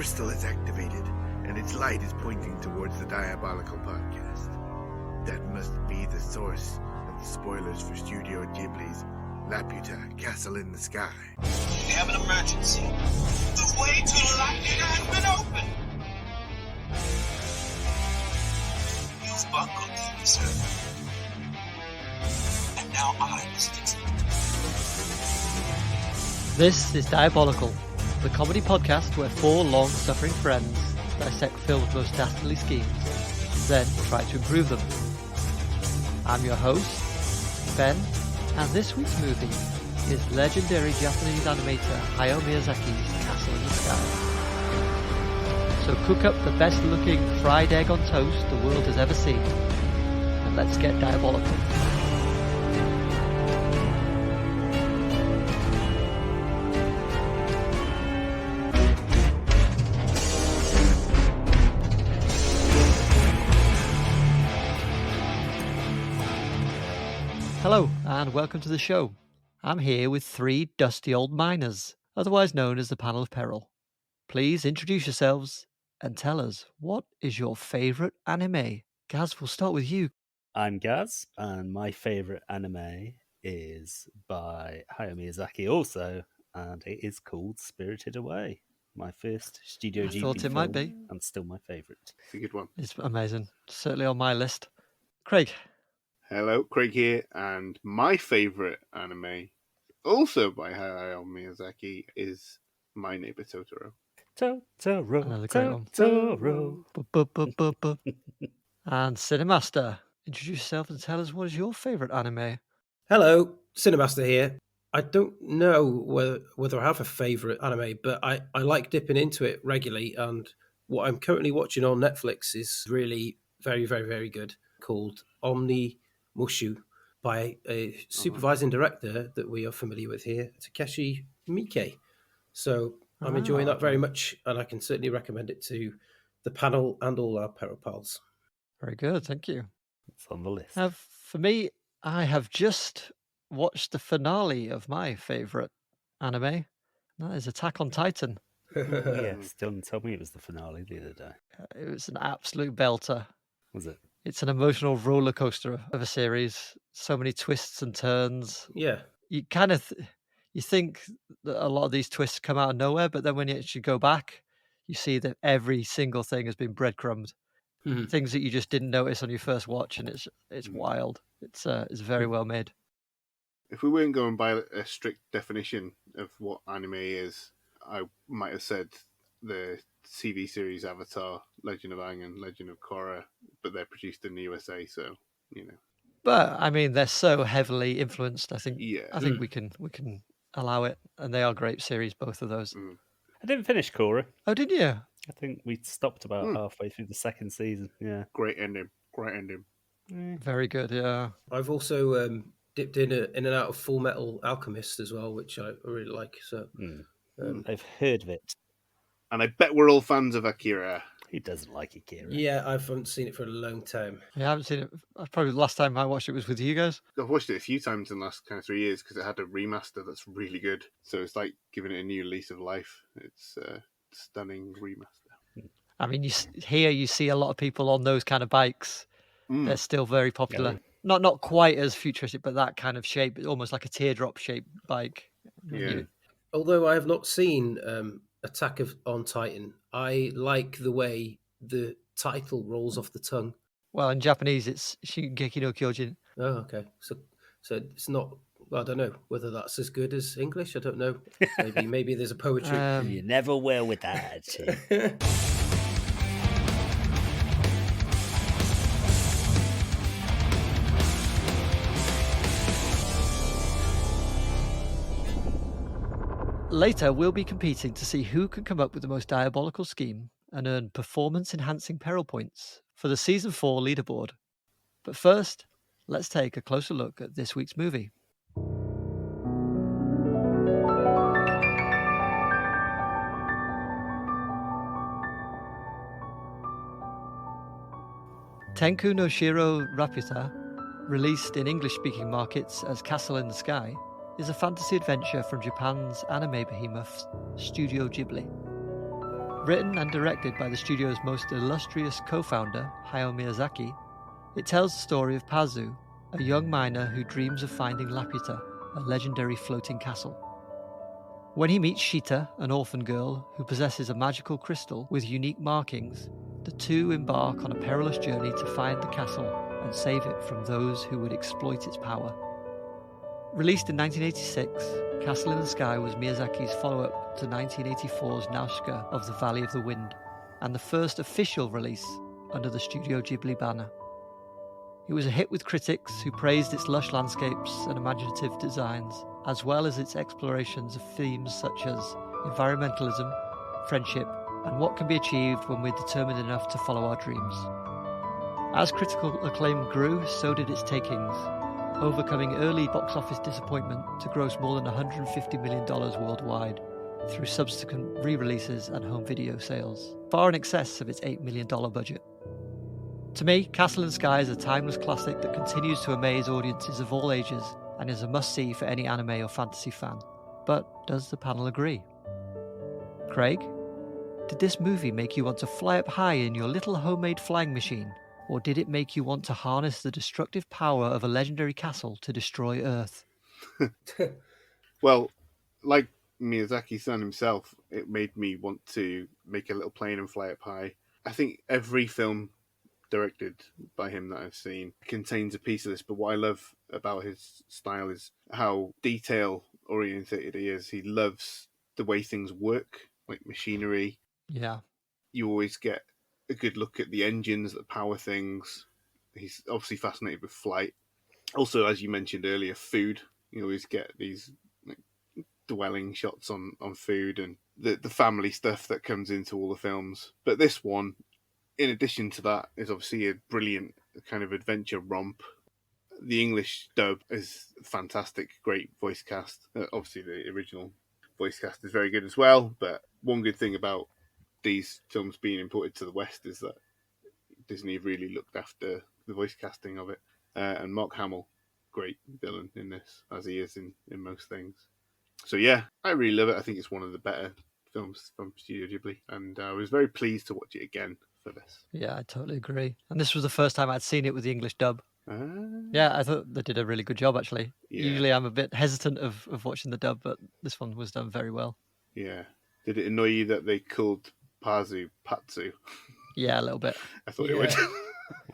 crystal is activated, and its light is pointing towards the Diabolical podcast. That must be the source of the spoilers for Studio Ghibli's Laputa, Castle in the Sky. We have an emergency. The way to lightning has been opened. You've bungled me, sir. And now I must fix it. This is Diabolical, the comedy podcast where four long-suffering friends dissect film's most dastardly schemes, then try to improve them. I'm your host, Ben, and this week's movie is legendary Japanese animator Hayao Miyazaki's Castle in the Sky. So cook up the best-looking fried egg on toast the world has ever seen, and let's get diabolical. Hello, and welcome to the show. I'm here with three dusty old miners, otherwise known as the Panel of Peril. Please introduce yourselves and tell us, what is your favourite anime? Gaz, we'll start with you. I'm Gaz, and my favourite anime is by Hayao Miyazaki also, and it is called Spirited Away. My first Studio Ghibli thought it film, might be. and still my favourite. It's a good one. It's amazing. Certainly on my list. Craig. Hello, Craig here, and my favourite anime, also by Hayao Miyazaki, is My Neighbor Totoro. Totoro, Another great one. Totoro. And Cinemaster. Introduce yourself and tell us, what is your favourite anime? Hello, Cinemaster here. I don't know whether I have a favourite anime, but I like dipping into it regularly, and what I'm currently watching on Netflix is really very, very, very good, called Omni Mushu, by a supervising director that we are familiar with here, Takeshi Miike. So I'm enjoying that very much, and I can certainly recommend it to the panel and all our Peril pals. Very good, thank you. It's on the list. For me, I have just watched the finale of my favourite anime. That is Attack on Titan. Yes, Dylan told me it was the finale the other day. It was an absolute belter. Was it? It's an emotional roller coaster of a series. So many twists and turns. Yeah. You kind of you think that a lot of these twists come out of nowhere, but then when you actually go back, you see that every single thing has been breadcrumbed. Mm-hmm. Things that you just didn't notice on your first watch, and it's wild. It's very well made. If we weren't going by a strict definition of what anime is, I might have said the TV series Avatar, Legend of Aang and Legend of Korra, but they're produced in the USA, so, you know. But I mean, they're so heavily influenced. I think we can allow it, and they are great series, both of those. I didn't finish Korra. Oh, did you? I think we stopped about halfway through the second season. Yeah. Great ending. Very good. Yeah. I've also dipped in and out of Full Metal Alchemist as well, which I really like. So I've heard of it. And I bet we're all fans of Akira. Who doesn't like Akira? yeah, I haven't seen it for a long time. I haven't seen it. Probably the last time I watched it was with you guys. I've watched it a few times in the last kind of 3 years because it had a remaster that's really good. So it's like giving it a new lease of life. It's a stunning remaster. I mean, you see a lot of people on those kind of bikes. They're still very popular. Yeah. Not quite as futuristic, but that kind of shape, almost like a teardrop shaped bike. Yeah. Although I have not seen Attack on Titan, I like the way the title rolls off the tongue. Well, in Japanese, it's Shingeki no Kyojin. Oh, okay. So it's not. Well, I don't know whether that's as good as English. I don't know. Maybe there's a poetry. You never will with that. Later, we'll be competing to see who can come up with the most diabolical scheme and earn performance-enhancing peril points for the Season 4 leaderboard. But first, let's take a closer look at this week's movie. Tenku no Shiro Raputa, released in English-speaking markets as Castle in the Sky, is a fantasy adventure from Japan's anime behemoth Studio Ghibli. Written and directed by the studio's most illustrious co-founder, Hayao Miyazaki, it tells the story of Pazu, a young miner who dreams of finding Laputa, a legendary floating castle. When he meets Sheeta, an orphan girl who possesses a magical crystal with unique markings, the two embark on a perilous journey to find the castle and save it from those who would exploit its power. Released in 1986, Castle in the Sky was Miyazaki's follow-up to 1984's Muska of the Valley of the Wind, and the first official release under the Studio Ghibli banner. It was a hit with critics who praised its lush landscapes and imaginative designs, as well as its explorations of themes such as environmentalism, friendship, and what can be achieved when we're determined enough to follow our dreams. As critical acclaim grew, so did its takings, overcoming early box office disappointment to gross more than $150 million worldwide through subsequent re-releases and home video sales, far in excess of its $8 million budget. To me, Castle in the Sky is a timeless classic that continues to amaze audiences of all ages and is a must-see for any anime or fantasy fan. But does the panel agree? Craig, did this movie make you want to fly up high in your little homemade flying machine? Or did it make you want to harness the destructive power of a legendary castle to destroy Earth? Well, like Miyazaki-san himself, it made me want to make a little plane and fly up high. I think every film directed by him that I've seen contains a piece of this, but what I love about his style is how detail-oriented he is. He loves the way things work, like machinery. Yeah. You always get a good look at the engines that power things. He's obviously fascinated with flight. Also, as you mentioned earlier, food. You always get these dwelling shots on food and the family stuff that comes into all the films. But this one, in addition to that, is obviously a brilliant kind of adventure romp. The English dub is fantastic, great voice cast. Obviously, the original voice cast is very good as well. But one good thing about these films being imported to the West is that Disney really looked after the voice casting of it. And Mark Hamill, great villain in this, as he is in most things. So yeah, I really love it. I think it's one of the better films from Studio Ghibli, and I was very pleased to watch it again for this. Yeah, I totally agree. And this was the first time I'd seen it with the English dub. Yeah, I thought they did a really good job, actually. Yeah. Usually I'm a bit hesitant of watching the dub, but this one was done very well. Yeah. Did it annoy you that they called Pazu Patsu? Yeah, a little bit. I thought it would.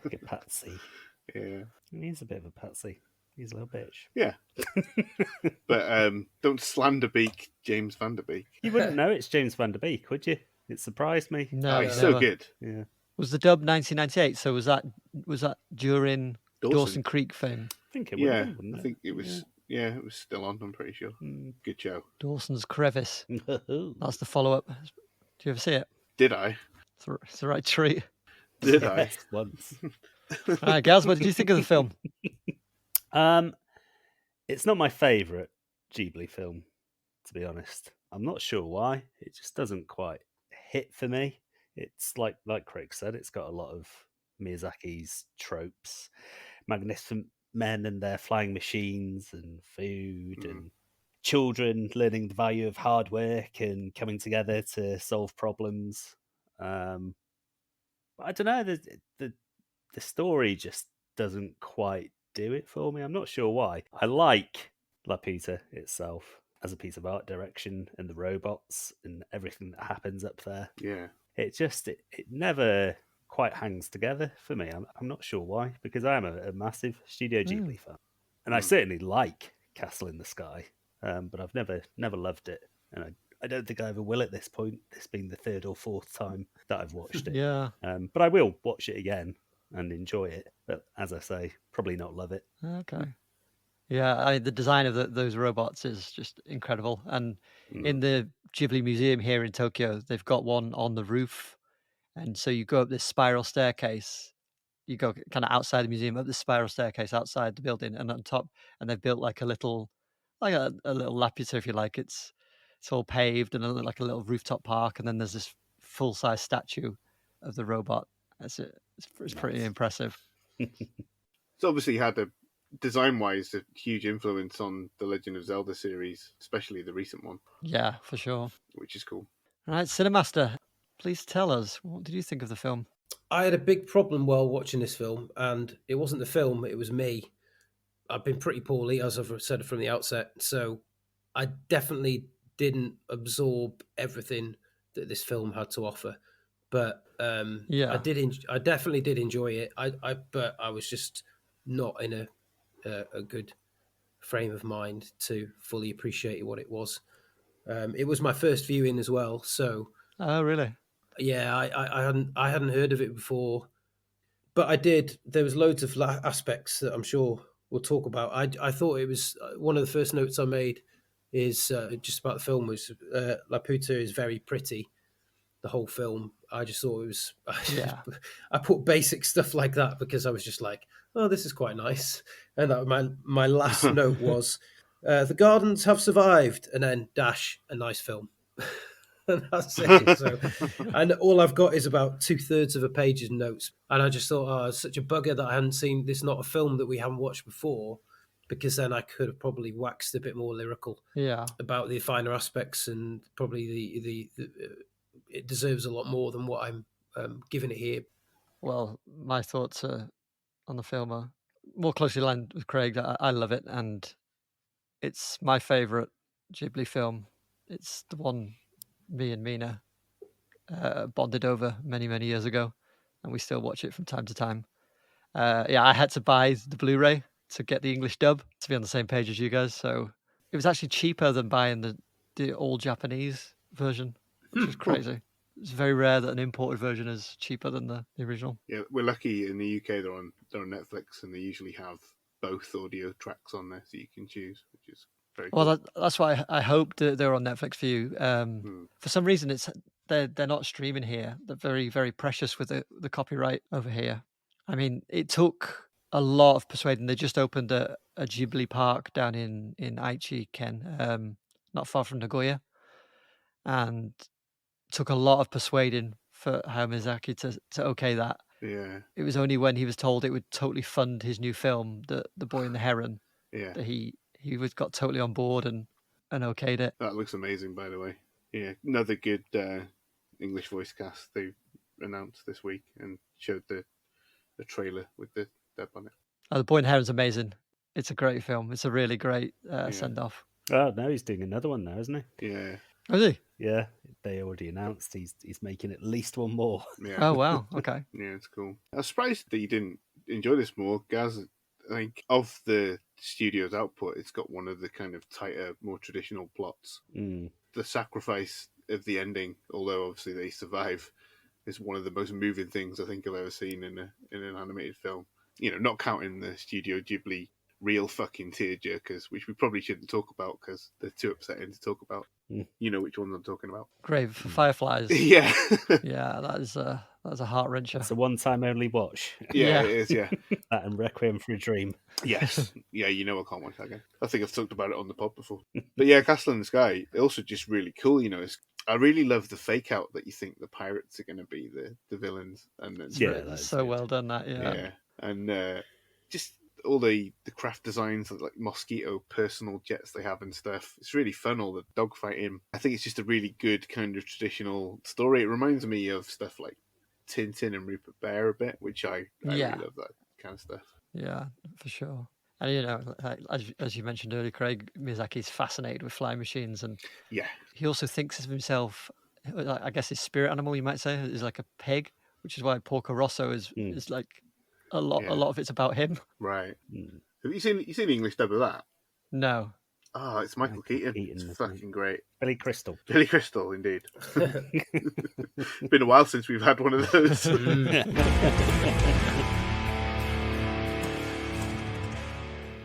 Like a patsy. Yeah. He's a bit of a patsy. He's a little bitch. Yeah. But don't slander Beek, James Van Der Beek. You wouldn't know it's James Van Der Beek, would you? It surprised me. No, He's so good. Yeah. Was the dub 1998? So was that during Dawson Creek fame? I think it would Yeah, have been, wouldn't I think it was. Yeah, it was still on. I'm pretty sure. Good show. Dawson's Crevice. it? That's the follow-up. Do you ever see it? Did I? It's the right treat. Did I? Yes, once. All right, Gaz, what did you think of the film? It's not my favourite Ghibli film, to be honest. I'm not sure why. It just doesn't quite hit for me. It's like Craig said, it's got a lot of Miyazaki's tropes. Magnificent men and their flying machines and food and children learning the value of hard work and coming together to solve problems. But I don't know, the story just doesn't quite do it for me. I'm not sure why. I like Laputa itself as a piece of art direction and the robots and everything that happens up there. Yeah. It never quite hangs together for me. I'm not sure why, because I am a massive Studio Ghibli fan. And I certainly like Castle in the Sky, but I've never loved it. And I don't think I ever will at this point, this being the third or fourth time that I've watched it. Yeah. But I will watch it again and enjoy it. But as I say, probably not love it. Okay. Yeah, the design of those robots is just incredible. And in the Ghibli Museum here in Tokyo, they've got one on the roof. And so you go up this spiral staircase. You go kind of outside the museum, up this spiral staircase outside the building, and on top, and they've built like a little Laputa, if you like. It's all paved and like a little rooftop park, and then there's this full size statue of the robot. It's pretty impressive. It's obviously had design-wise, a huge influence on the Legend of Zelda series, especially the recent one. Yeah, for sure. Which is cool. All right, Cinemaster. Please tell us, what did you think of the film? I had a big problem while watching this film, and it wasn't the film, it was me. I've been pretty poorly, as I've said from the outset, so I definitely didn't absorb everything that this film had to offer. But Yeah. I definitely did enjoy it. But I was just not in a good frame of mind to fully appreciate what it was. It was my first viewing as well, so Oh, really? yeah, I hadn't heard of it before, but I did. There was loads of aspects that I'm sure we'll talk about. I thought it was one of the first notes I made is just about the film was Laputa is very pretty. The whole film, I just thought it was. Yeah. I put basic stuff like that because I was just like, oh, this is quite nice. And that my last note was, the gardens have survived, and then dash a nice film. And that's it. So, and all I've got is about 2/3 of a page of notes. And I just thought, oh, it's such a bugger that I hadn't seen this, not a film that we haven't watched before, because then I could have probably waxed a bit more lyrical Yeah. about the finer aspects, and probably the it deserves a lot more than what I'm giving it here. Well, my thoughts on the film are more closely aligned with Craig. I love it, and it's my favourite Ghibli film. It's the one me and Mina bonded over many, many years ago, and we still watch it from time to time. Yeah, I had to buy the Blu-ray to get the English dub to be on the same page as you guys. So it was actually cheaper than buying the all Japanese version, which is crazy. It's very rare that an imported version is cheaper than the original. Yeah, we're lucky in the UK. They're on Netflix, and they usually have both audio tracks on there, so you can choose, which is very cool. Well, that's why I hope that they're on Netflix for you. For some reason, they're not streaming here. They're very, very precious with the copyright over here. I mean, it took a lot of persuading. They just opened a Ghibli park down in Aichi, Ken, not far from Nagoya, and took a lot of persuading for Hayao Miyazaki to okay that. Yeah, It was only when he was told it would totally fund his new film, The Boy and the Heron, yeah, that he got totally on board and okayed it. that looks amazing, by the way. Yeah, another good English voice cast they announced this week and showed the trailer with the dub on it. The Boy and the Heron's amazing. It's a great film. It's a really great Yeah. send off. Oh, no, he's doing another one now, isn't he? Yeah, Oh, is he? Yeah, they already announced he's making at least one more. yeah. Oh, wow. Okay. Yeah, it's cool. I was surprised that you didn't enjoy this more, Gaz. I think of the studio's output, it's got one of the kind of tighter, more traditional plots. Mm. The sacrifice of the ending, although obviously they survive, is one of the most moving things I think I've ever seen in an animated film. You know, not counting the Studio Ghibli real fucking tearjerkers, which we probably shouldn't talk about because they're too upsetting to talk about. Mm. You know which ones I'm talking about. Grave for Fireflies. Yeah. Yeah, that is a heart wrencher. It's a one-time only watch. Yeah, Yeah. it is, yeah. That and Requiem for a Dream. Yes. Yeah, you know I can't watch that again. I think I've talked about it on the pod before. But yeah, Castle in the Sky, also just really cool, you know. I really love the fake out that you think the pirates are going to be the villains. And then, Yeah, It's that's so good. well done, that, yeah. yeah. And just all the craft designs of like Mosquito personal jets they have and stuff. It's really fun, all the dogfighting. I think it's just a really good kind of traditional story. It reminds me of stuff like Tintin and Rupert Bear a bit, which I Yeah. really love that kind of stuff. Yeah, for sure. And, you know, as you mentioned earlier, Craig, Miyazaki's fascinated with flying machines, and Yeah. he also thinks of himself, I guess his spirit animal, you might say, is like a pig, which is why Porco Rosso is like a lot of it's about him. Right. Mm. Have you seen the English dub of that? No. Oh, it's Michael Keaton. Keaton, It's isn't fucking great. Billy Crystal. Billy Crystal, indeed. Been a while since we've had one of those.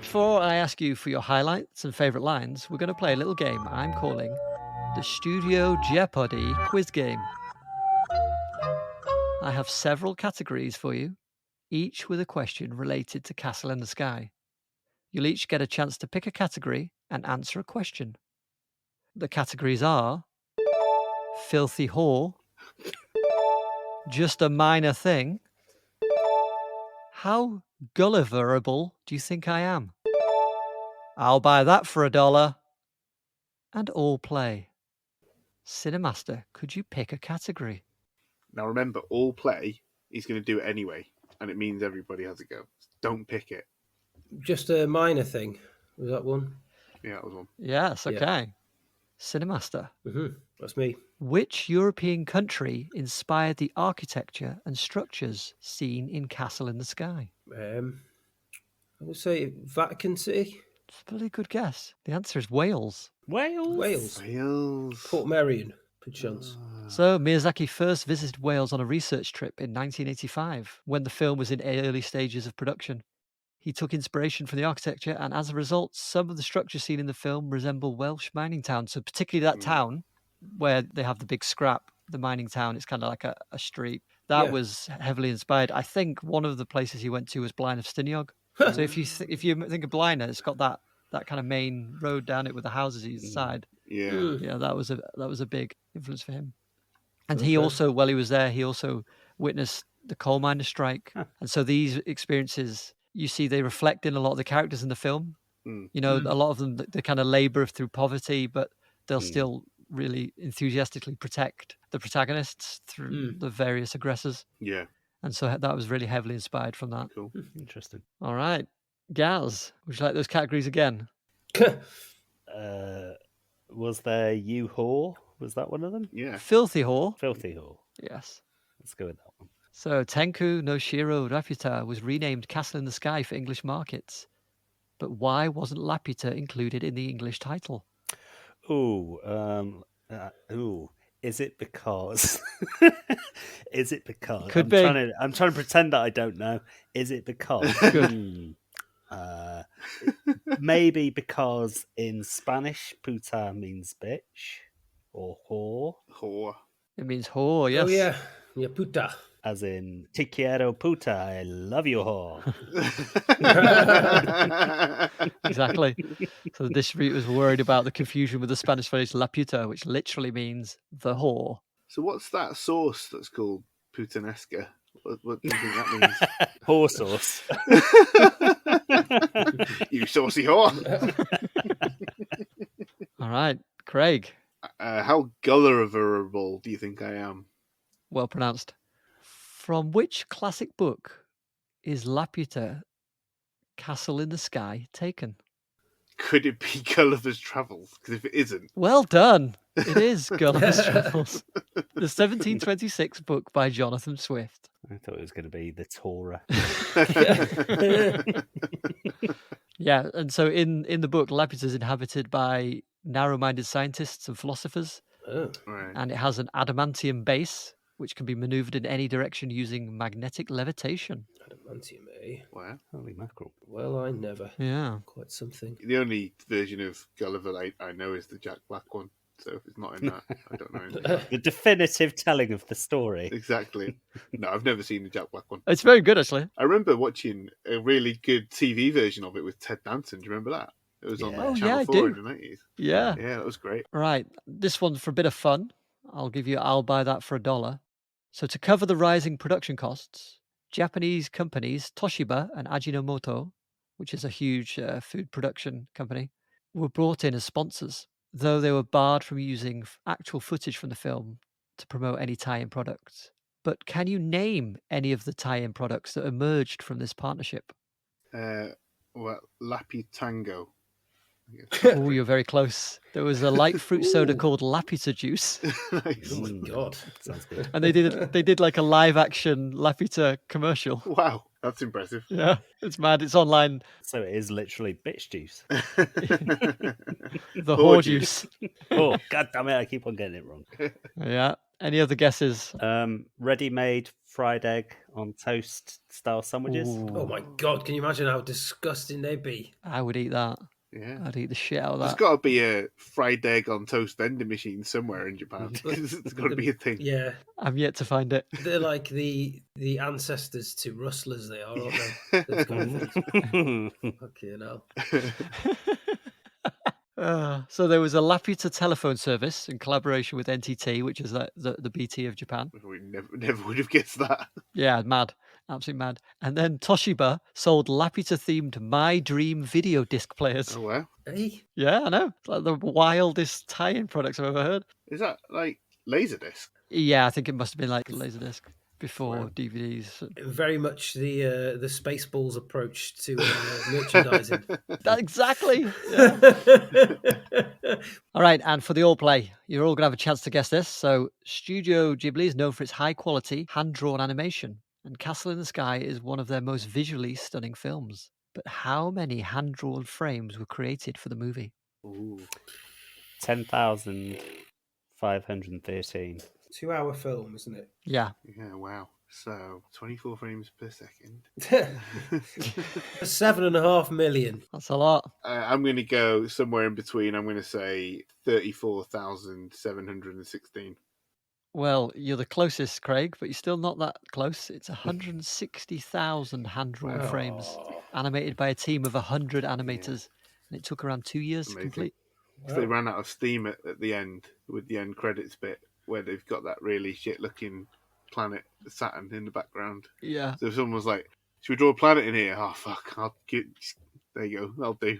Before I ask you for your highlights and favourite lines, we're going to play a little game I'm calling the Studio Jeopardy quiz game. I have several categories for you, each with a question related to Castle in the Sky. You'll each get a chance to pick a category and answer a question. The categories are Filthy Whore, Just a Minor Thing, How Gulliverable Do you think I am? I'll buy that for $1, and All Play. Cinemaster, could you pick a category? Now remember, all play, he's going to do it anyway, and it means everybody has a go. Don't pick it. Just a minor thing. Was that one? Yeah, that was one. Yes, Yeah. okay. Cinemaster. That's me. Which European country inspired the architecture and structures seen in Castle in the Sky? I would say Vatican City. It's a really good guess. The answer is Wales. Wales. Wales. Port Merion, perchance. So Miyazaki first visited Wales on a research trip in 1985 when the film was in early stages of production. He took inspiration from the architecture, and as a result, some of the structures seen in the film resemble Welsh mining towns. So particularly that town where they have the big scrap, the mining town, it's kind of like a street. That was heavily inspired. I think one of the places he went to was Blaen of Stiniog. So if you think of Blaen, it's got that kind of main road down it with the houses either side. Yeah. Yeah, that was a big influence for him. And he also, while he was there, he also witnessed the coal miners' strike. And so these experiences, you see, they reflect in a lot of the characters in the film. You know, a lot of them, they kind of labor through poverty, but they'll still really enthusiastically protect the protagonists through the various aggressors. Yeah. And so that was really heavily inspired from that. Cool. Interesting. All right. Gaz, would you like those categories again? Was there You Whore? Was that one of them? Yeah. Filthy Whore. Filthy Whore. Yes. Let's go with that one. So Tenku no Shiro Laputa was renamed Castle in the Sky for English markets. But why wasn't Laputa included in the English title? Is it because? Is it because? Could be. I'm trying to pretend that I don't know. Is it because? Maybe because in Spanish, puta means bitch or whore. Whore. It means whore, yes. Oh, yeah. Yeah, puta. As in, te quiero puta, I love you whore. Exactly. So the distributors were worried about the confusion with the Spanish phrase la puta, which literally means the whore. So what's that sauce that's called putanesca? What do you think that means? Whore sauce. You saucy whore. All right, Craig. How gulliverable do you think I am? Well pronounced. From which classic book is Laputa, Castle in the Sky, taken? Could it be Gulliver's Travels? Because if it isn't... Well done. It is Gulliver's Travels, the 1726 book by Jonathan Swift. I thought it was going to be the Torah. Yeah, and so in the book, Laputa is inhabited by narrow-minded scientists and philosophers, Right. and it has an adamantium base, which can be maneuvered in any direction using magnetic levitation. Adamantium, eh? Wow. Holy mackerel. Well, I never. Yeah. Quite something. The only version of Gulliver I know is the Jack Black one. So if it's not in that, I don't know anything. The definitive telling of the story. Exactly. No, I've never seen the Jack Black one. It's very good, actually. I remember watching a really good TV version of it with Ted Danson. Do you remember that? It was on Oh, Channel yeah, I 4 do. in the 90s. Yeah. Yeah, that was great. Right. This one's for a bit of fun. I'll buy that for $1. So to cover the rising production costs, Japanese companies Toshiba and Ajinomoto, which is a huge food production company, were brought in as sponsors, though they were barred from using actual footage from the film to promote any tie-in products. But can you name any of the tie-in products that emerged from this partnership? Well, Laputango. Oh, you're very close. There was a light fruit soda called Laputa juice, Nice. Oh, my God. Sounds good. and they did like a live-action Laputa commercial. Wow, that's impressive. Yeah, it's mad. It's online. So it is literally bitch juice. The Whore whore juice. juice. Oh, god damn it, I keep on getting it wrong. Yeah. Any other guesses? Ready-made fried egg on toast style sandwiches. Oh, my God. Can you imagine how disgusting they'd be? I would eat that. Yeah. I'd eat the shit out of There's that. got to be a fried egg on toast vending machine somewhere in Japan. It's got to be a thing. Yeah. I'm yet to find it. They're like the ancestors to rustlers, they are, aren't they? Those kind of things. Okay, now. So there was a Laputa telephone service in collaboration with NTT, which is the BT of Japan. We never would have guessed that. Yeah, mad. Absolutely mad. And then Toshiba sold Laputa-themed My Dream video disc players. Oh, wow. Hey? Yeah, I know. It's like the wildest tie-in products I've ever heard. Is that like Laserdisc? Yeah, I think it must have been like Laserdisc before DVDs. Very much the Spaceballs approach to merchandising. Exactly. Yeah. All right, and for the all play, you're all going to have a chance to guess this. So, Studio Ghibli is known for its high quality, hand drawn animation, and Castle in the Sky is one of their most visually stunning films. But how many hand drawn frames were created for the movie? Ooh. 10,513. 2-hour film, isn't it? Yeah. Yeah, wow. So 24 frames per second. 7.5 million. That's a lot. I'm going to go somewhere in between. I'm going to say 34,716. Well, you're the closest, Craig, but you're still not that close. It's 160,000 hand drawn frames, Oh, animated by a team of 100 animators, and it took around 2 years to Amazing. complete. So they ran out of steam at the end with the end credits bit where they've got that really shit looking planet Saturn in the background. Yeah. So if someone was like, should we draw a planet in here? Oh, fuck. There you go. I'll do.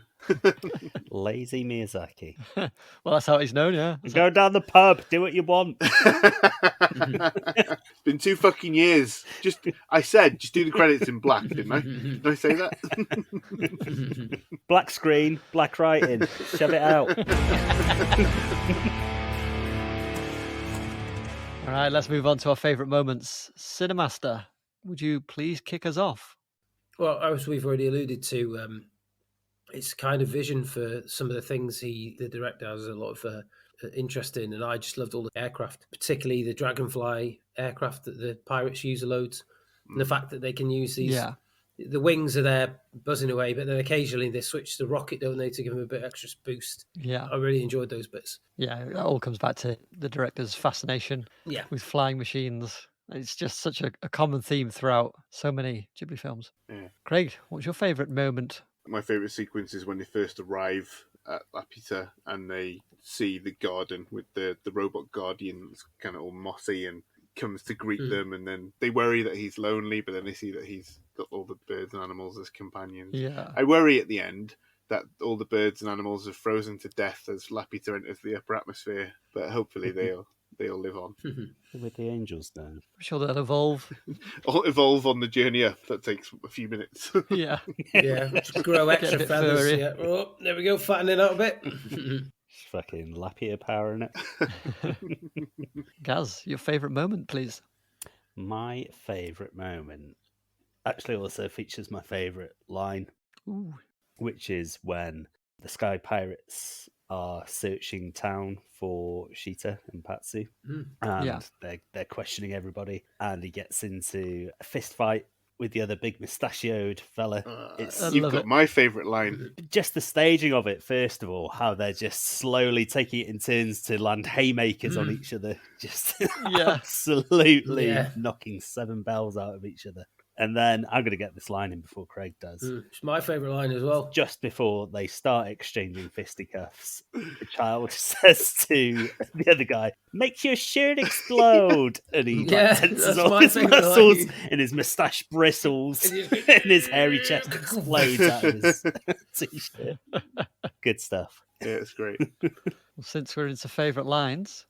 Lazy Miyazaki. Well, that's how he's known, yeah. Go down the pub, do what you want. It's been 2 fucking years. I said, just do the credits in black, didn't I? Did I say that? Black screen, black writing. Shove it out. All right, let's move on to our favourite moments. Cinemaster, would you please kick us off? Well, as we've already alluded to, it's kind of vision for some of the things the director has a lot of interest in, and I just loved all the aircraft, particularly the Dragonfly aircraft that the pirates use loads, and the fact that they can use these. Yeah. The wings are there buzzing away, but then occasionally they switch to rocket, don't they, to give them a bit extra boost. Yeah. I really enjoyed those bits. Yeah, it all comes back to the director's fascination Yeah. with flying machines. It's just such a common theme throughout so many Ghibli films. Yeah. Craig, what's your favourite moment? My favourite sequence is when they first arrive at Laputa and they see the garden with the robot guardians, kind of all mossy, and comes to greet them, and then they worry that he's lonely, but then they see that he's got all the birds and animals as companions. Yeah. I worry at the end that all the birds and animals are frozen to death as Laputa enters the upper atmosphere, but hopefully they'll live on. With the angels now. I'm sure they'll evolve. Or evolve on the journey up. That takes a few minutes. Yeah. Yeah, just grow extra bit feathers. furry. Yeah. Oh, there we go, fattening out a bit. Fucking Lapia power in it. Gaz, your favourite moment, please. My favourite moment actually also features my favourite line, Ooh. which is when the Sky Pirates are searching town for Sheeta and Patsy, and they're questioning everybody, and he gets into a fist fight with the other big mustachioed fella. You've got my favourite line. Just the staging of it, first of all, how they're just slowly taking it in turns to land haymakers on each other, just absolutely knocking 7 bells out of each other. And then I'm going to get this line in before Craig does. It's my favourite line as well. Just before they start exchanging fisticuffs, the child says to the other guy, "Make your shirt explode!" And he tenses all his muscles, and his moustache bristles, and his hairy chest explodes out of his t-shirt. Good stuff. Yeah, it's great. Well, since we're into favourite lines,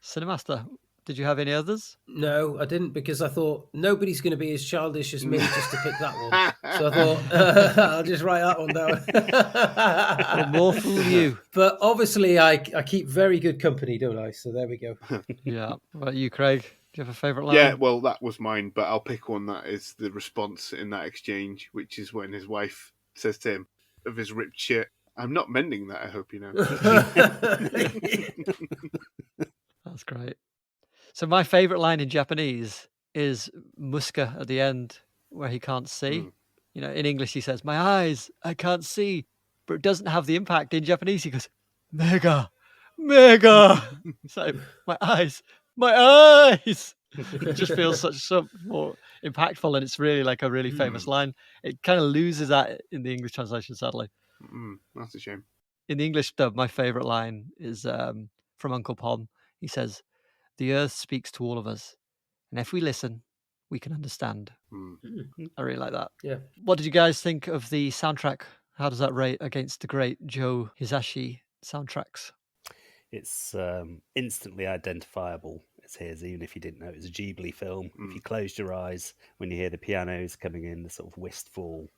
Cinemaster, did you have any others? No, I didn't, because I thought nobody's going to be as childish as me just to pick that one. So I thought, I'll just write that one down. What more fool you? But obviously, I keep very good company, don't I? So there we go. Yeah. What about you, Craig? Do you have a favourite line? Yeah, well, that was mine, but I'll pick one that is the response in that exchange, which is when his wife says to him of his ripped shirt, "I'm not mending that, I hope you know." That's great. So my favourite line in Japanese is Muska at the end, where he can't see. You know, in English he says, "My eyes, I can't see," but it doesn't have the impact. In Japanese he goes, "Mega, mega." It's like, my eyes, my eyes. It just feels so more impactful, and it's really like a really famous line. It kind of loses that in the English translation, sadly. That's a shame. In the English dub, my favourite line is from Uncle Pom. He says, "The earth speaks to all of us, and if we listen, we can understand." I really like that. Yeah. What did you guys think of the soundtrack? How does that rate against the great Joe Hisaishi soundtracks? It's instantly identifiable. bits here, even if you didn't know it was a Ghibli film. If you closed your eyes when you hear the pianos coming in, the sort of wistful,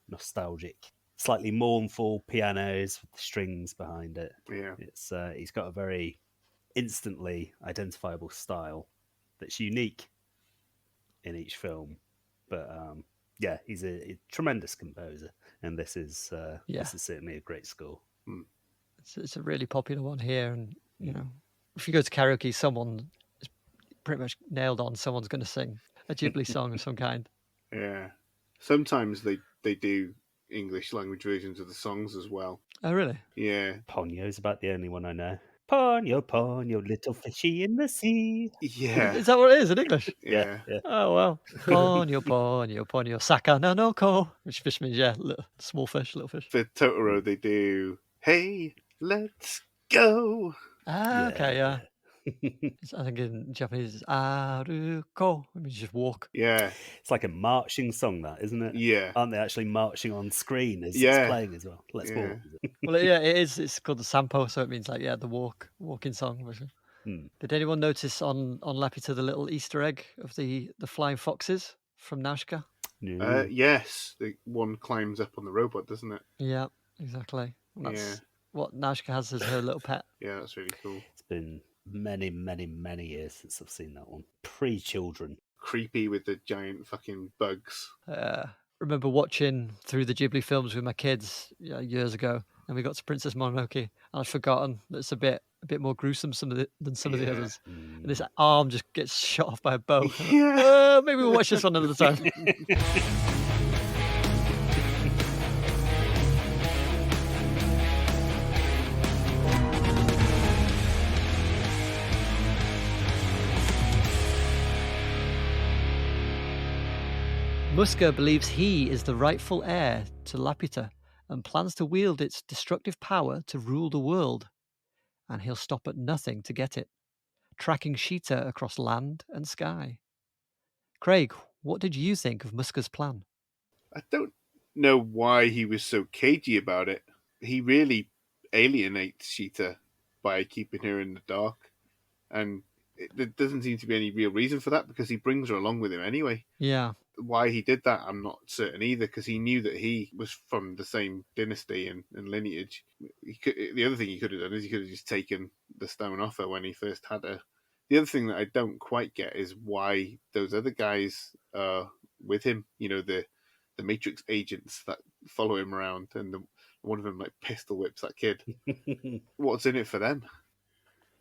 nostalgic, slightly mournful pianos with the strings behind it. Yeah. It's he's got a very instantly identifiable style that's unique in each film. But yeah, he's a tremendous composer, and this is certainly a great score. It's a really popular one here, and you know, if you go to karaoke, someone is pretty much nailed on. Someone's going to sing a Ghibli song of some kind. Yeah. Sometimes they do English language versions of the songs as well. Oh, really? Yeah. Ponyo's about the only one I know. Ponyo, Ponyo, little fishy in the sea. Yeah. Is that what it is in English? Yeah. Oh, well. Ponyo, ponyo, ponyo, sakana no ko. Which fish means, small fish, little fish. For Totoro, they do, hey, let's go. Ah, okay, yeah. I think in Japanese it's aruko. It means just walk. Yeah. It's like a marching song, that, isn't it? Yeah. Aren't they actually marching on screen as Yeah. it's playing as well? Let's walk. Well, yeah, it is. It's called the sampo, so it means like the walking song. Did anyone notice on Laputa the little Easter egg of the flying foxes from Nausicaä? Yes, the one climbs up on the robot, doesn't it? Yeah, exactly. And that's what Nausicaä has as her little pet. Yeah, that's really cool. It's been many, many, many years since I've seen that one. Pre-children. Creepy with the giant fucking bugs. Remember watching through the Ghibli films with my kids years ago, and we got to Princess Mononoke, and I'd forgotten that it's a bit more gruesome than some of the others. And this arm just gets shot off by a bow. Yeah. Maybe we'll watch this one another time. Muska believes he is the rightful heir to Laputa and plans to wield its destructive power to rule the world. And he'll stop at nothing to get it, tracking Sheeta across land and sky. Craig, what did you think of Muska's plan? I don't know why he was so cagey about it. He really alienates Sheeta by keeping her in the dark. And there doesn't seem to be any real reason for that because he brings her along with him anyway. Yeah. Why he did that, I'm not certain either, because he knew that he was from the same dynasty and lineage. The other thing he could have done is he could have just taken the stone off her when he first had her. The other thing that I don't quite get is why those other guys are with him. You know, the Matrix agents that follow him around, and one of them like pistol whips that kid. What's in it for them?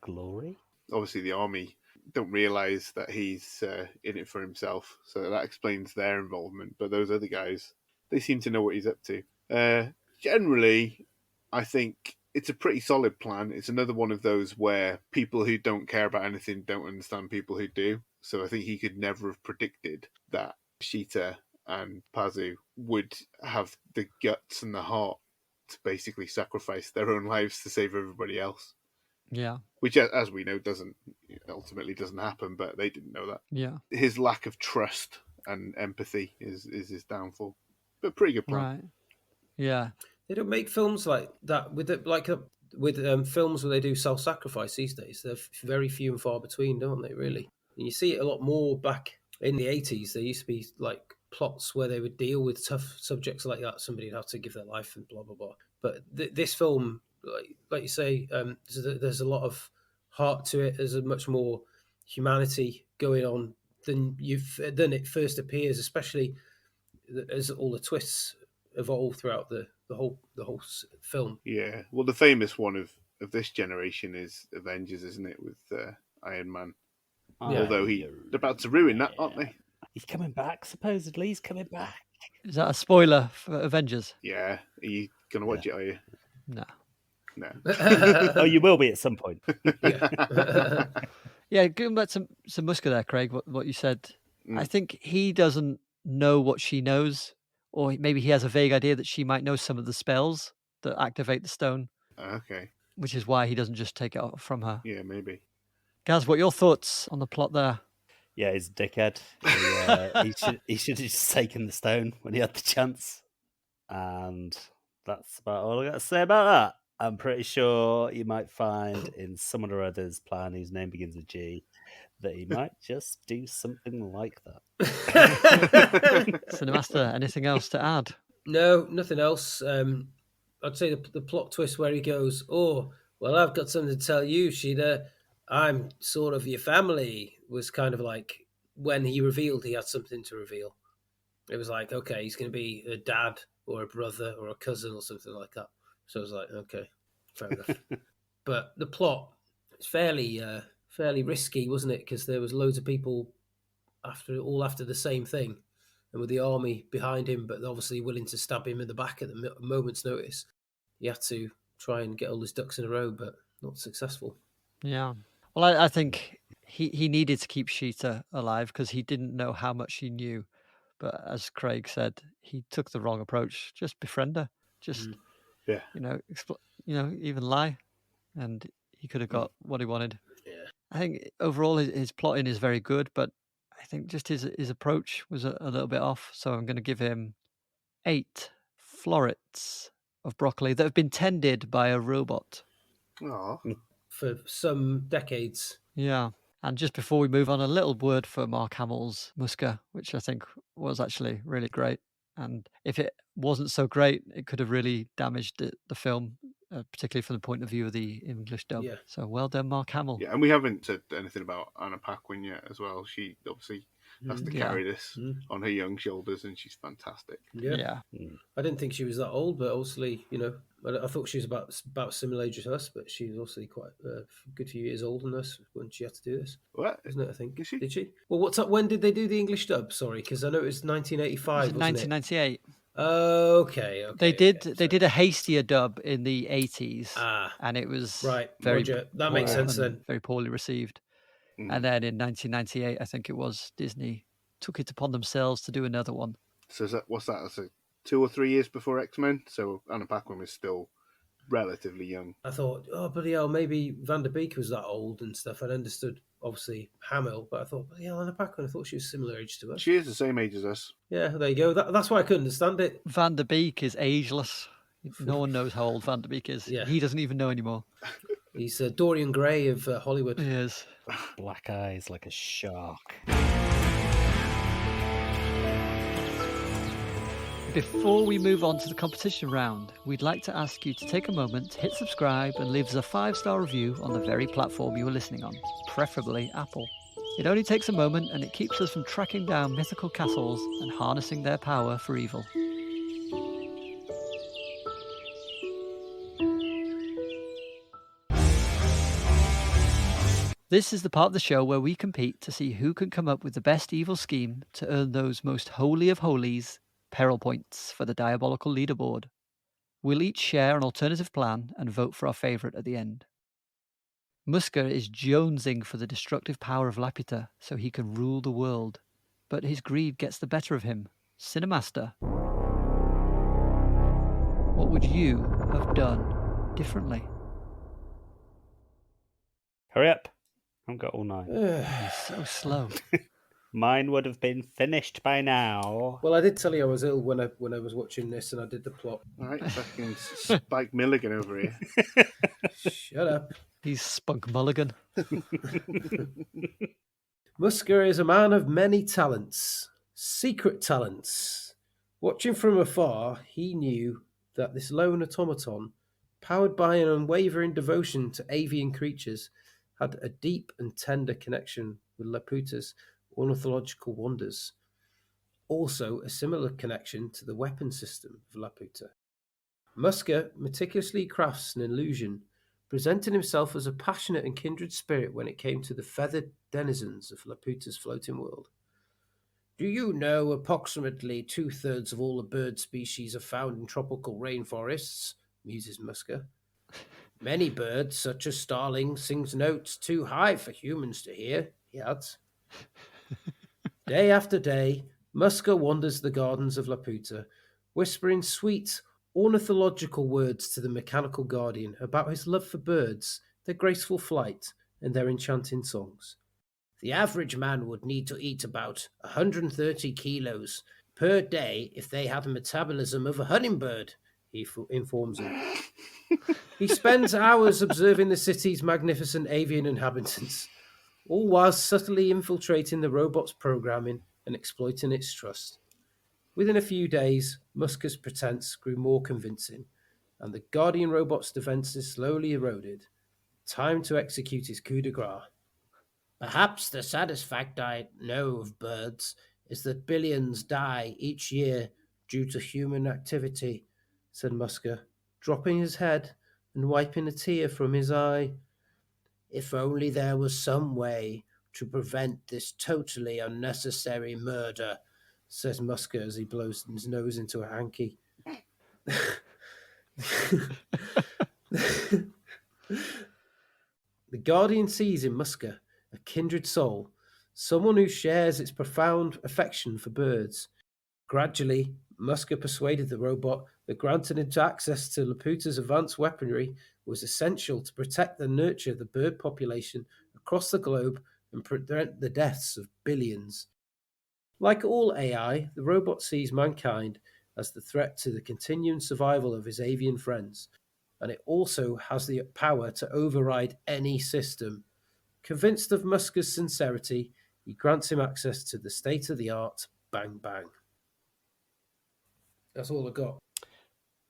Glory? Obviously, the army don't realise that he's in it for himself, so that explains their involvement. But those other guys, they seem to know what he's up to. Generally, I think it's a pretty solid plan. It's another one of those where people who don't care about anything don't understand people who do. So I think he could never have predicted that Sheeta and Pazu would have the guts and the heart to basically sacrifice their own lives to save everybody else. Yeah. Which, as we know, ultimately doesn't happen, but they didn't know that. Yeah. His lack of trust and empathy is his downfall. But pretty good plan. Right. Yeah. They don't make films like that with films where they do self-sacrifice these days. They're very few and far between, don't they? Really, and you see it a lot more back in the 80s. There used to be like plots where they would deal with tough subjects like that. Somebody would have to give their life and blah blah blah. But this film, like you say, there's a lot of heart to it. There's a much more humanity going on than it first appears, especially as all the twists evolve throughout the whole film. Yeah, well, the famous one of this generation is Avengers, isn't it, with Iron Man? Yeah. Although they're about to ruin that, aren't they? He's coming back, supposedly. He's coming back. Is that a spoiler for Avengers? Yeah. Are you going to watch it, are you? No. No. Oh, you will be at some point. Yeah, going back to Muska there, Craig, what you said. I think he doesn't know what she knows, or maybe he has a vague idea that she might know some of the spells that activate the stone. Okay. Which is why he doesn't just take it off from her. Yeah, maybe. Gaz, what are your thoughts on the plot there? Yeah, he's a dickhead. He should have just taken the stone when he had the chance. And that's about all I got to say about I'm pretty sure you might find in someone or other's plan whose name begins with G that he might just do something like that. Cinemaster, anything else to add? No, nothing else. I'd say the plot twist where he goes, "Oh, well, I've got something to tell you, Sheeta. I'm sort of your family," was kind of like when he revealed he had something to reveal. It was like, okay, he's going to be a dad or a brother or a cousin or something like that. So I was like, okay, fair enough. But the plot is fairly risky, wasn't it? Because there was loads of people after the same thing, and with the army behind him, but obviously willing to stab him in the back at the moment's notice. He had to try and get all his ducks in a row, but not successful. Yeah. Well, I think he needed to keep Sheeta alive because he didn't know how much he knew. But as Craig said, he took the wrong approach. Just befriend her. Just, Yeah. Even lie. And he could have got what he wanted. Yeah. I think overall his plotting is very good, but I think just his approach was a little bit off. So I'm going to give him 8 florets of broccoli that have been tended by a robot. Aw. For some decades. Yeah. And just before we move on, a little word for Mark Hamill's Muska, which I think was actually really great. And if it wasn't so great, it could have really damaged the film, particularly from the point of view of the English dub. Yeah. So well done, Mark Hamill. Yeah, and we haven't said anything about Anna Paquin yet as well. She obviously has to Yeah. carry this on her young shoulders, and she's fantastic. Yeah. I didn't think she was that old, but obviously, I thought she was about similar age as us, but she was obviously quite a good few years older than us when she had to do this. What? Isn't it, I think? Is she? Did she? Well, what's up? When did they do the English dub? Sorry, because I know it was 1985, wasn't 1998. it? Okay. They did a hastier dub in the 80s, and it was right. very Roger. That makes poor sense and then. very poorly received. And then in 1998, I think it was, Disney took it upon themselves to do another one. So what's that? That's 2 or 3 years before X-Men. So Anna Paquin was still relatively young. I thought, oh, bloody hell, maybe Van der Beek was that old and stuff. I'd understood, obviously, Hamill, but I thought, bloody hell, Anna Paquin, I thought she was similar age to us. She is the same age as us. Yeah, there you go. That's why I couldn't understand it. Van der Beek is ageless. No one knows how old Van der Beek is. Yeah. He doesn't even know anymore. He's Dorian Gray of Hollywood. He is. Black eyes like a shark. Before we move on to the competition round, we'd like to ask you to take a moment, hit subscribe and leave us a 5-star review on the very platform you are listening on, preferably Apple. It only takes a moment and it keeps us from tracking down mythical castles and harnessing their power for evil. This is the part of the show where we compete to see who can come up with the best evil scheme to earn those most holy of holies, peril points, for the diabolical leaderboard. We'll each share an alternative plan and vote for our favourite at the end. Muska is jonesing for the destructive power of Laputa so he can rule the world, but his greed gets the better of him. Cinemaster, what would you have done differently? Hurry up. I haven't got all night. He's so slow. Mine would have been finished by now. Well, I did tell you I was ill when I was watching this and I did the plot. All right, fucking Spike Milligan over here. Shut up. He's Spunk Mulligan. Muska is a man of many talents, secret talents. Watching from afar, he knew that this lone automaton, powered by an unwavering devotion to avian creatures, had a deep and tender connection with Laputa's ornithological wonders. Also, a similar connection to the weapon system of Laputa. Muska meticulously crafts an illusion, presenting himself as a passionate and kindred spirit when it came to the feathered denizens of Laputa's floating world. Do you know approximately 2/3 of all the bird species are found in tropical rainforests? Muses Muska. Many birds, such as starlings, sings notes too high for humans to hear, he adds. Day after day, Muska wanders the gardens of Laputa, whispering sweet, ornithological words to the mechanical guardian about his love for birds, their graceful flight, and their enchanting songs. The average man would need to eat about 130 kilos per day if they had a metabolism of a hummingbird, he informs him. He spends hours observing the city's magnificent avian inhabitants, all while subtly infiltrating the robot's programming and exploiting its trust. Within a few days, Muska's pretense grew more convincing, and the Guardian robot's defenses slowly eroded. Time to execute his coup de grace. Perhaps the saddest fact I know of birds is that billions die each year due to human activity, said Muska, dropping his head and wiping a tear from his eye. If only there was some way to prevent this totally unnecessary murder, says Muska as he blows his nose into a hanky. The Guardian sees in Muska a kindred soul, someone who shares its profound affection for birds. Gradually, Muska persuaded the robot that granting it access to Laputa's advanced weaponry was essential to protect and nurture the bird population across the globe and prevent the deaths of billions. Like all AI, the robot sees mankind as the threat to the continuing survival of his avian friends, and it also has the power to override any system. Convinced of Muska's sincerity, he grants him access to the state-of-the-art Bang Bang. That's all I got.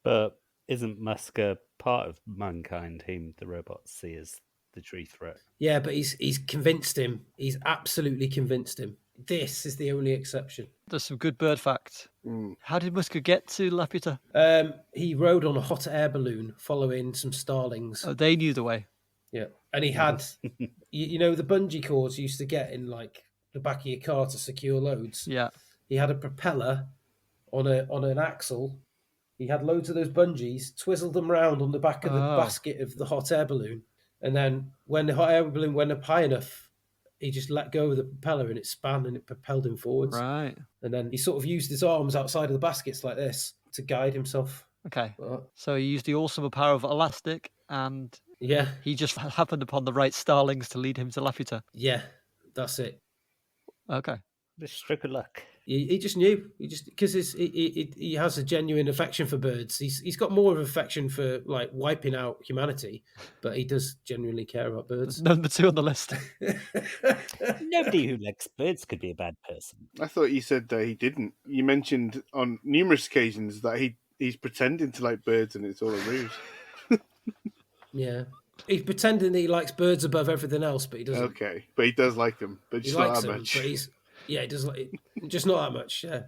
But isn't Muska part of mankind, whom the robots see as the true threat? Yeah, but he's convinced him. He's absolutely convinced him. This is the only exception. There's some good bird facts. How did Muska get to Laputa? He rode on a hot air balloon following some starlings. Oh, they knew the way. Yeah, and he had, you know, the bungee cords you used to get in like the back of your car to secure loads. Yeah. He had a propeller on an axle. He had loads of those bungees, twizzled them round on the back of the basket of the hot air balloon, and then when the hot air balloon went up high enough, he just let go of the propeller and it span and it propelled him forwards. Right. And then he sort of used his arms outside of the baskets like this to guide himself. Okay. Like So he used the awesome power of elastic, and yeah, he just happened upon the right starlings to lead him to Laputa. yeah, that's it. Okay. Just stroke of luck. He just knew. He just because he has a genuine affection for birds. He's got more of an affection for like wiping out humanity, but he does genuinely care about birds. Number 2 on the list. Nobody who likes birds could be a bad person. I thought you said he didn't. You mentioned on numerous occasions that he's pretending to like birds and it's all a ruse. Yeah, he's pretending that he likes birds above everything else, but he doesn't. Okay, but he does like them, but He just likes not that them, much. but he does like just not that much. Yeah,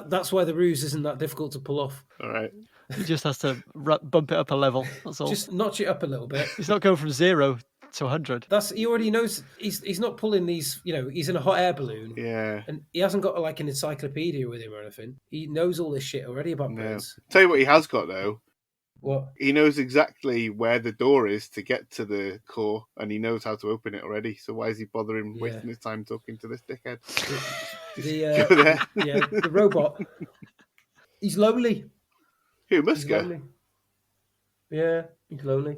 that's why the ruse isn't that difficult to pull off. All right. He just has to bump it up a level. That's all. Just notch it up a little bit. He's not going from 0 to 100. He already knows he's not pulling these. You know, he's in a hot air balloon. Yeah. And he hasn't got like an encyclopedia with him or anything. He knows all this shit already about No. birds. Tell you what he has got though. What? He knows exactly where the door is to get to the core, and he knows how to open it already. So why is he bothering wasting his time talking to this dickhead? Go there. The robot. He's lonely. Who, He's Muska? lonely. Yeah, he's lonely.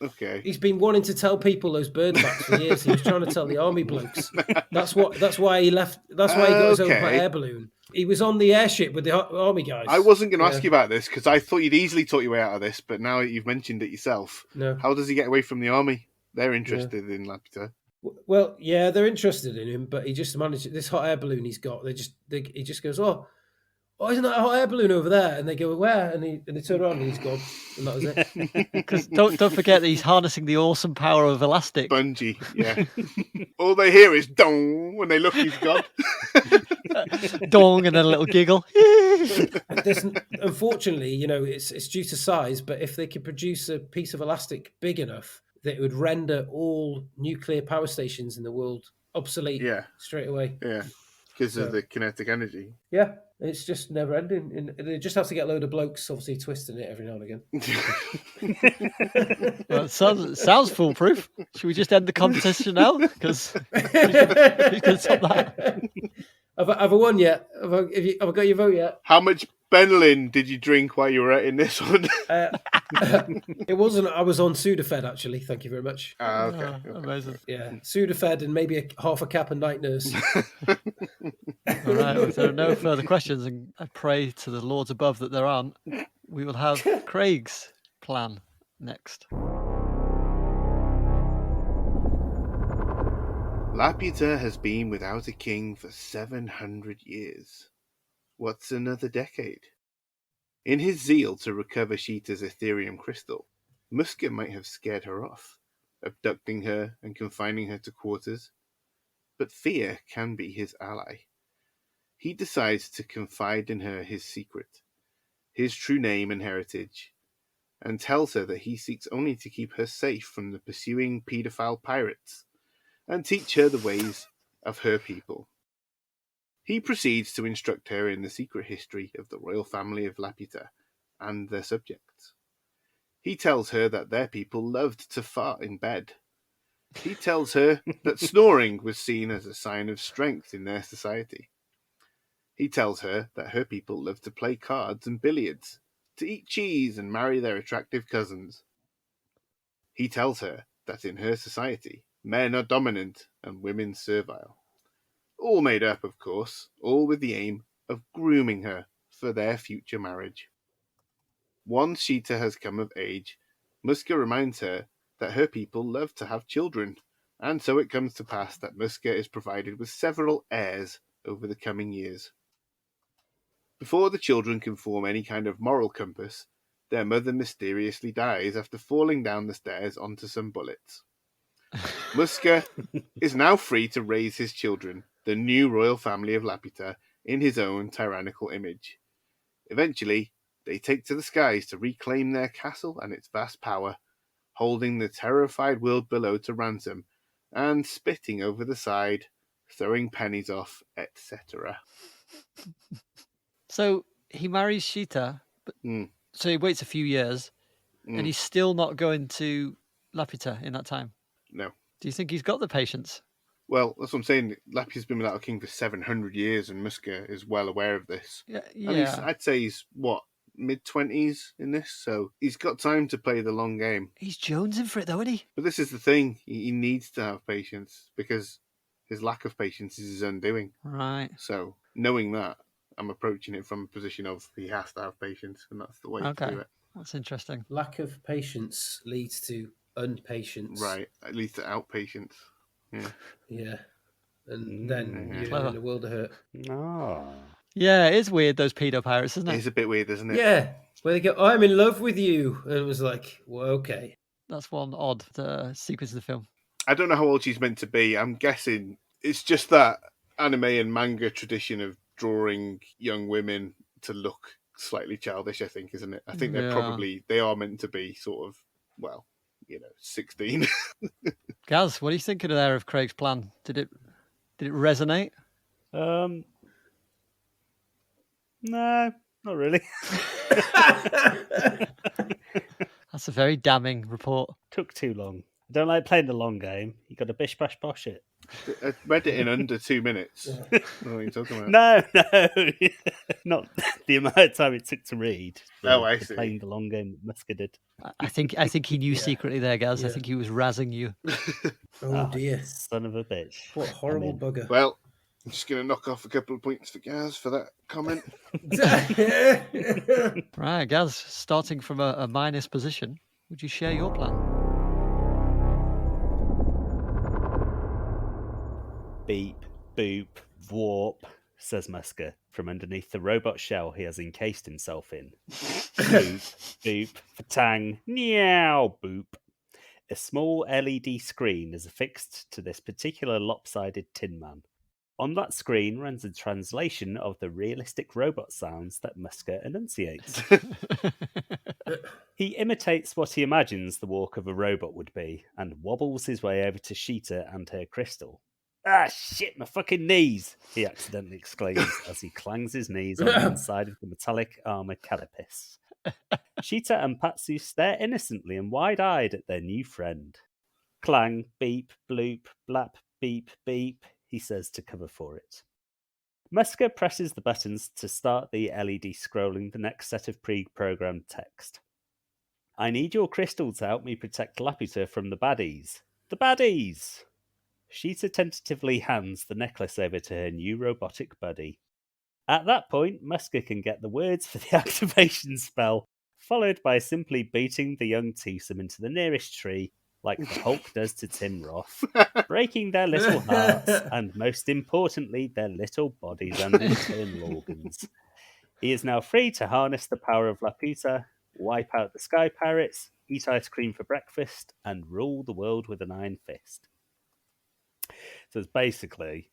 Okay. He's been wanting to tell people those bird facts for years. He was trying to tell the army blokes. That's why he left. That's why he got his own hot air balloon. He was on the airship with the army guys. I wasn't going to ask you about this because I thought you'd easily talk your way out of this, but now you've mentioned it yourself. No. How does he get away from the army? They're interested in Laputa. Well, yeah, they're interested in him, but he just managed this hot air balloon he's got. He just goes, oh, isn't that a hot air balloon over there? And they go, where? And they turn around and he's gone, and that was it. Because don't forget that he's harnessing the awesome power of elastic. Bungee, yeah. All they hear is dong when they look. He's gone. Dong, and then a little giggle. Unfortunately, you know, it's due to size, but if they could produce a piece of elastic big enough that it would render all nuclear power stations in the world obsolete straight away. Yeah, because of the kinetic energy. Yeah, it's just never ending. And they just have to get a load of blokes obviously twisting it every now and again. Well, it sounds foolproof. Should we just end the competition now? Because who's going to top that? Have I won yet? Have I got your vote yet? How much Benylin did you drink while you were in this one? It wasn't. I was on Sudafed actually. Thank you very much. Okay. Amazing. Yeah, Sudafed and maybe half a cap and night nurse. All right. If there are no further questions, and I pray to the lords above that there aren't, we will have Craig's plan next. Laputa has been without a king for 700 years. What's another decade? In his zeal to recover Sheeta's Ethereum crystal, Muska might have scared her off, abducting her and confining her to quarters. But fear can be his ally. He decides to confide in her his secret, his true name and heritage, and tells her that he seeks only to keep her safe from the pursuing paedophile pirates and teach her the ways of her people. He proceeds to instruct her in the secret history of the royal family of Laputa and their subjects. He tells her that their people loved to fart in bed. He tells her that snoring was seen as a sign of strength in their society. He tells her that her people loved to play cards and billiards, to eat cheese and marry their attractive cousins. He tells her that in her society, men are dominant and women servile. All made up, of course, all with the aim of grooming her for their future marriage. Once Sheeta has come of age, Muska reminds her that her people love to have children, and so it comes to pass that Muska is provided with several heirs over the coming years. Before the children can form any kind of moral compass, their mother mysteriously dies after falling down the stairs onto some bullets. Muska is now free to raise his children, the new royal family of Laputa, in his own tyrannical image. Eventually, they take to the skies to reclaim their castle and its vast power, holding the terrified world below to ransom, and spitting over the side, throwing pennies off, etc. So he marries Sheeta, but so he waits a few years, and he's still not going to Laputa in that time. No. Do you think he's got the patience? Well, that's what I'm saying. Laputa's been without a king for 700 years, and Muska is well aware of this. Yeah. And I'd say he's, mid-20s in this, so he's got time to play the long game. He's jonesing for it, though, isn't he? But this is the thing. He needs to have patience, because his lack of patience is his undoing. Right. So, knowing that, I'm approaching it from a position of he has to have patience, and that's the way to do it. That's interesting. Lack of patience leads to unpatience. Right. It leads to outpatience. Yeah. Yeah. And then you're in a world of hurt. Oh. Yeah, it is weird, those pedo pirates, isn't it? It's a bit weird, isn't it? Yeah. Where they go, I'm in love with you. And it was like, well, okay. That's one odd sequence of the film. I don't know how old she's meant to be. I'm guessing it's just that anime and manga tradition of drawing young women to look slightly childish, I think, isn't it? I think they are meant to be sort of, 16. Gaz, what are you thinking there of Craig's plan? Did it resonate? No, not really. That's a very damning report. Took too long. I don't like playing the long game. You got to bish bash bosh it. I read it in under 2 minutes. What are you talking about? No. Not the amount of time it took to read. I see. Playing the long game that Muska did. I think he knew secretly there, Gaz. Yeah. I think he was razzing you. Oh, dear. Son of a bitch. What a horrible bugger. Well, I'm just going to knock off a couple of points for Gaz for that comment. Right, Gaz, starting from a minus position, would you share your plan? Beep, boop, warp, says Muska from underneath the robot shell he has encased himself in. Boop, boop, fatang, meow, boop. A small LED screen is affixed to this particular lopsided Tin Man. On that screen runs a translation of the realistic robot sounds that Muska enunciates. He imitates what he imagines the walk of a robot would be and wobbles his way over to Sheeta and her crystal. Ah, shit, my fucking knees, he accidentally exclaims as he clangs his knees on the inside of the metallic armour carapace. Sheeta and Pazu stare innocently and wide-eyed at their new friend. Clang, beep, bloop, blap, beep, beep, he says to cover for it. Muska presses the buttons to start the LED scrolling the next set of pre-programmed text. I need your crystal to help me protect Laputa from the baddies. The baddies! Sheeta tentatively hands the necklace over to her new robotic buddy. At that point, Muska can get the words for the activation spell followed by simply beating the young twosome into the nearest tree like the Hulk does to Tim Roth, breaking their little hearts and, most importantly, their little bodies and internal organs. He is now free to harness the power of Laputa, wipe out the sky pirates, eat ice cream for breakfast, and rule the world with an iron fist. So it's basically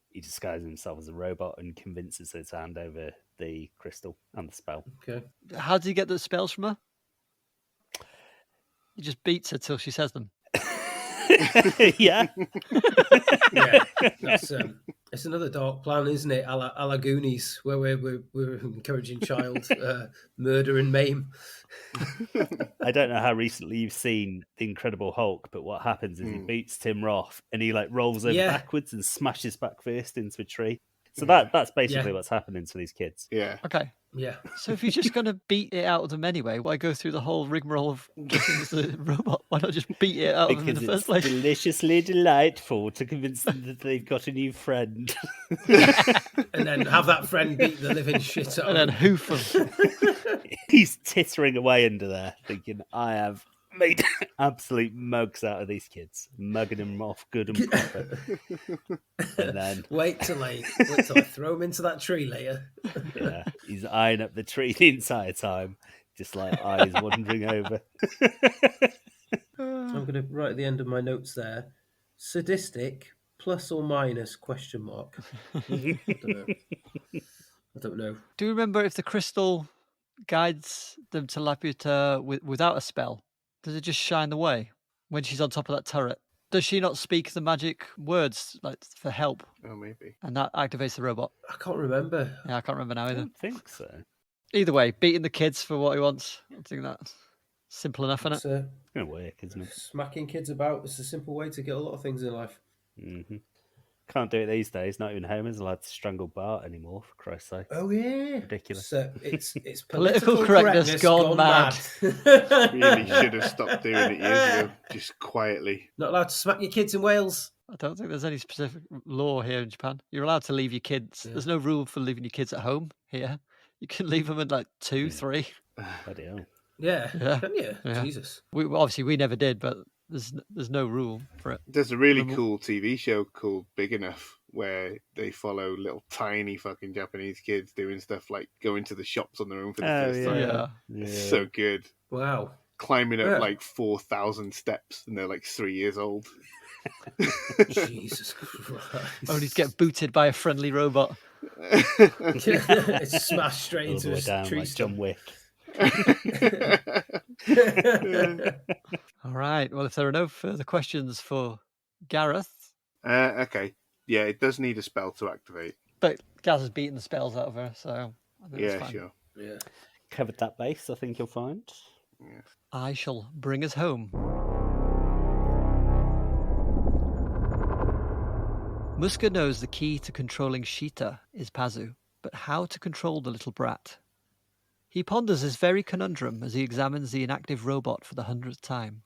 he disguises himself as a robot and convinces her to hand over the crystal and the spell. Okay. How did he get the spells from her? He just beats her till she says them. Yeah. Yeah, that's it's another dark plan, isn't it? A la Goonies, where we're encouraging child murder and maim. I don't know how recently you've seen The Incredible Hulk, but what happens is he beats Tim Roth and he like rolls over backwards and smashes back first into a tree. So that's basically what's happening to these kids. Yeah. Okay. Yeah. So if you're just going to beat it out of them anyway, why go through the whole rigmarole of getting the robot? Why not just beat it out of them in the Because first place? it's deliciously delightful to convince them that they've got a new friend. And then have that friend beat the living shit out And of then hoof them. He's tittering away under there, thinking, I have made absolute mugs out of these kids, mugging them off good and proper. And then Wait till I throw him into that tree later. yeah, he's eyeing up the tree the entire time, just like eyes wandering over. I'm going to write at the end of my notes there, sadistic plus or minus ? I don't know. Do you remember if the crystal guides them to Laputa without a spell? Does it just shine the way when she's on top of that turret? Does she not speak the magic words like for help? Oh, maybe. And that activates the robot? I can't remember. Yeah, I can't remember now I either. don't think so. Either way, beating the kids for what he wants. I think that's simple enough, isn't It's, it? It's going to work, isn't it? smacking kids about. It's a simple way to get a lot of things in life. Mm-hmm. Can't do it these days. Not even Homer's allowed to strangle Bart anymore, for Christ's sake. Oh yeah, Ridiculous. So it's Political political correctness gone mad. Really should have stopped doing it years ago, just quietly. Not allowed to smack your kids in Wales. I don't think there's any specific law here in Japan. You're allowed to leave your kids. Yeah. There's no rule for leaving your kids at home here. You can leave them at like 2, 3. Bloody hell. Yeah, Yeah. can you? Yeah. Jesus. Obviously, we never did, but there's no rule for it. There's a really Remember- cool TV show called Big Enough where they follow little tiny fucking Japanese kids doing stuff like going to the shops on their own for the first time. Yeah. It's so good. Wow. Climbing up Yeah. like 4,000 steps and they're like 3 years old. Jesus Christ. Only to get booted by a friendly robot. It's smashed straight All into the way his down tree like stump. John Wick. All right. Well, if there are no further questions for Gareth, Okay. Yeah, it does need a spell to activate. but Gaz has beaten the spells out of her, so I think that's Yeah, fine. sure. Yeah. Covered that base, I think you'll find. I shall bring us home. Muska knows the key to controlling Sheeta is Pazu, but how to control the little brat? He ponders this very conundrum as he examines the inactive robot for the 100th time.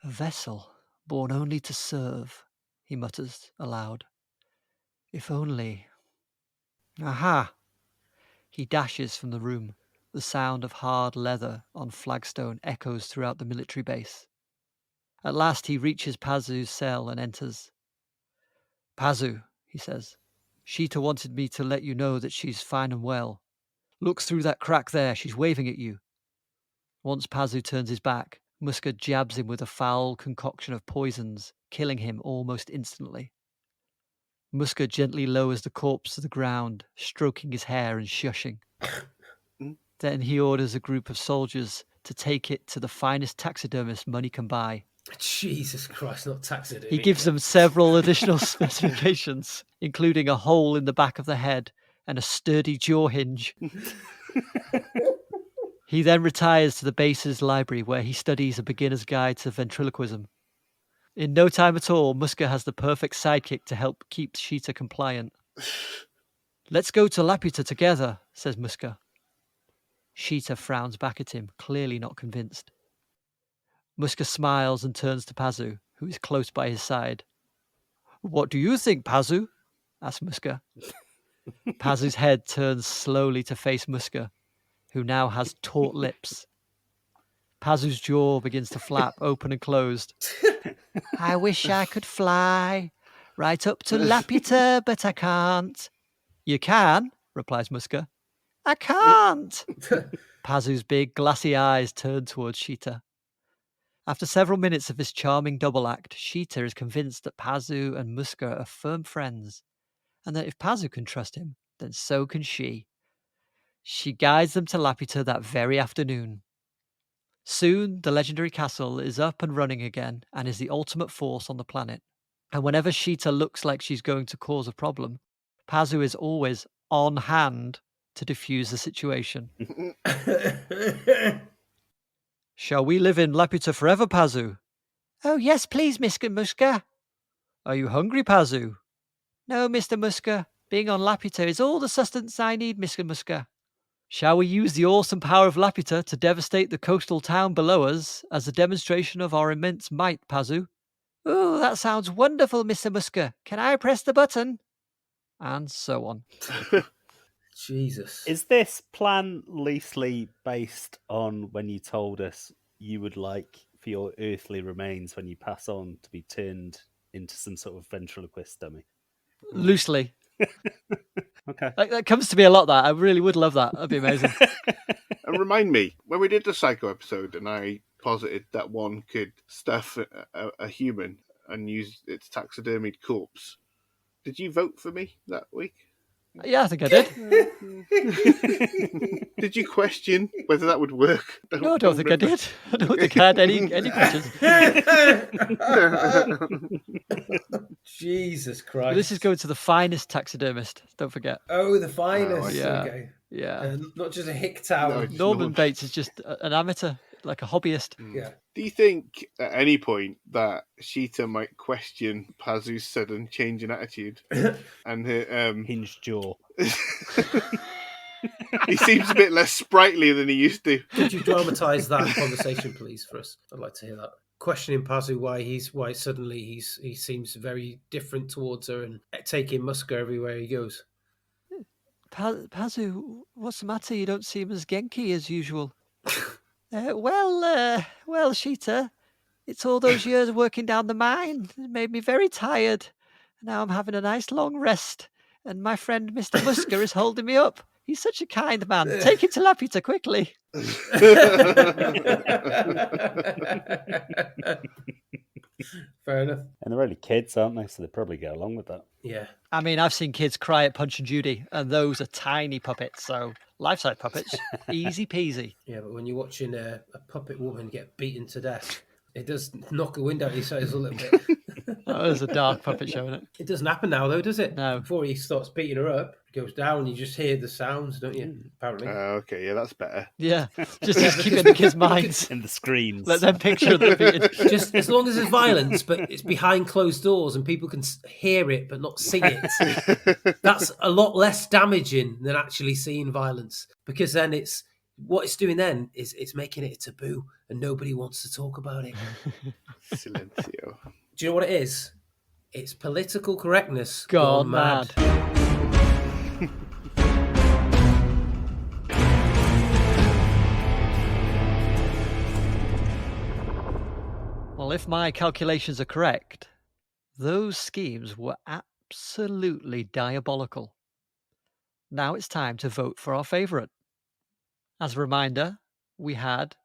A vessel born only to serve, he mutters aloud. If only... Aha! He dashes from the room. The sound of hard leather on flagstone echoes throughout the military base. At last he reaches Pazu's cell and enters. Pazu, he says, Sheeta wanted me to let you know that she's fine and well. Look through that crack there, she's waving at you. Once Pazu turns his back, Muska jabs him with a foul concoction of poisons, killing him almost instantly. Muska gently lowers the corpse to the ground, stroking his hair and shushing. Then he orders a group of soldiers to take it to the finest taxidermist money can buy. Jesus Christ, not taxidermy. He gives them several additional specifications, including a hole in the back of the head and a sturdy jaw hinge. He then retires to the base's library where he studies a beginner's guide to ventriloquism. In no time at all, Muska has the perfect sidekick to help keep Sheeta compliant. Let's go to Laputa together, says Muska. Sheeta frowns back at him, clearly not convinced. Muska smiles and turns to Pazu, who is close by his side. What do you think, Pazu? asks Muska. Pazu's head turns slowly to face Muska. who now has taut lips. Pazu's jaw begins to flap open and closed. I wish I could fly right up to Laputa, but I can't. You can, replies Muska. I can't. Pazu's big glassy eyes turn towards Sheeta. After several minutes of this charming double act, Sheeta is convinced that Pazu and Muska are firm friends, and that if Pazu can trust him, then so can she. She guides them to Laputa that very afternoon. Soon, the legendary castle is up and running again and is the ultimate force on the planet. And whenever Sheeta looks like she's going to cause a problem, Pazu is always on hand to defuse the situation. Shall we live in Laputa forever, Pazu? Oh, yes, please, Mr. Muska. Are you hungry, Pazu? No, Mr. Muska. Being on Laputa is all the sustenance I need, Mr. Muska. Shall we use the awesome power of Laputa to devastate the coastal town below us as a demonstration of our immense might, Pazu? Oh, that sounds wonderful, Mr. Muska. Can I press the button? And so on. Jesus. Is this plan loosely based on when you told us you would like for your earthly remains when you pass on to be turned into some sort of ventriloquist dummy? Loosely. Okay. That comes to me a lot, that. I really would love that. That'd be amazing. And remind me, when we did the Psycho episode and I posited that one could stuff a human and use its taxidermied corpse, did you vote for me that week? Yeah, I think I did. Did you question whether that would work? No, I don't think I did. I don't think I had any questions. Jesus Christ. This is going to the finest taxidermist, don't forget. Oh, the finest. Oh, yeah. Okay. Yeah. Not just a hick tower. No. Norman Bates is just an amateur, like a hobbyist. Yeah. Do you think at any point that Sheeta might question Pazu's sudden change in attitude and her Hinged jaw. he seems a bit less sprightly than he used to. Could you dramatise that conversation, please, for us? I'd like to hear that. Questioning Pazu why suddenly he seems very different towards her and taking Muska everywhere he goes. Pazu, what's the matter? You don't seem as Genki as usual. Well, Sheeta, it's all those years of working down the mine. It made me very tired. Now I'm having a nice long rest, and my friend Mr. Muska is holding me up. He's such a kind man. Take him to Laputa quickly. Fair enough. And they're only kids, aren't they? So they probably get along with that. Yeah. I mean, I've seen kids cry at Punch and Judy, and those are tiny puppets, so life-size puppets, easy peasy. Yeah, but when you're watching a puppet woman get beaten to death, it does knock the wind out of your sails a little bit. Oh, there's a dark puppet show in it. It doesn't happen now, though, does it? No. Before he starts beating her up, it goes down, you just hear the sounds, don't you? Apparently. Okay, yeah, that's better. Yeah, just keep it in the kids' minds. And the screens. Let them picture them beaten. Just as long as there's violence, but it's behind closed doors and people can hear it but not see it. That's a lot less damaging than actually seeing violence, because then what it's doing then is it's making it a taboo and nobody wants to talk about it. Silencio. Do you know what it is? It's political correctness Gone gone mad. Well, if my calculations are correct, those schemes were absolutely diabolical. Now it's time to vote for our favourite. As a reminder, we had